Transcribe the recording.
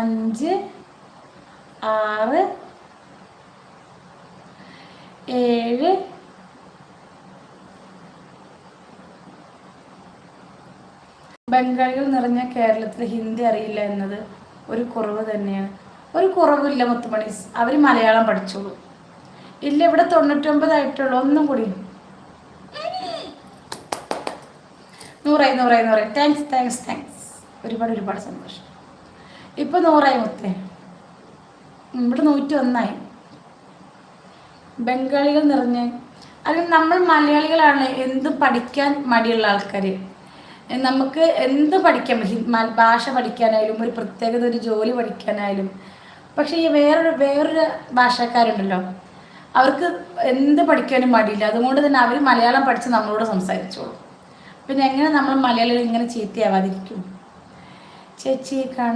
5 6 7 ബംഗാളികൾ നിറഞ്ഞ കേരളത്തിൽ ഹിന്ദി അറിയില്ല എന്നത് ഒരു കുറവ് തന്നെയാണ്. ഒരു കുറവില്ല മുത്തുമണി, അവർ മലയാളം പഠിച്ചോളൂ. ഇല്ല, ഇവിടെ 99 ആയിട്ടുള്ളൂ. ഒന്നും കൂടി 100. താങ്ക്സ്. ഒരുപാട് സന്തോഷം. ഇപ്പൊ 100 മുത്തേ. ഇവിടെ 101. ബംഗാളികൾ നിറഞ്ഞ, അല്ലെങ്കിൽ നമ്മൾ മലയാളികളാണ് എന്ത് പഠിക്കാൻ മടിയുള്ള ആൾക്കാർ. നമുക്ക് എന്ത് പഠിക്കാൻ, ഭാഷ പഠിക്കാനായാലും ഒരു പ്രത്യേകത ഒരു ജോലി പഠിക്കാനായാലും. പക്ഷേ ഈ വേറൊരു ഭാഷക്കാരുണ്ടല്ലോ, അവർക്ക് എന്ത് പഠിക്കാനും മടിയില്ല. അതുകൊണ്ട് തന്നെ അവർ മലയാളം പഠിച്ച് നമ്മളോട് സംസാരിച്ചോളൂ. പിന്നെ എങ്ങനെ നമ്മൾ മലയാളികൾ ഇങ്ങനെ ചീത്തയാവാതിരിക്കും? ചേച്ചിയെ കാണാൻ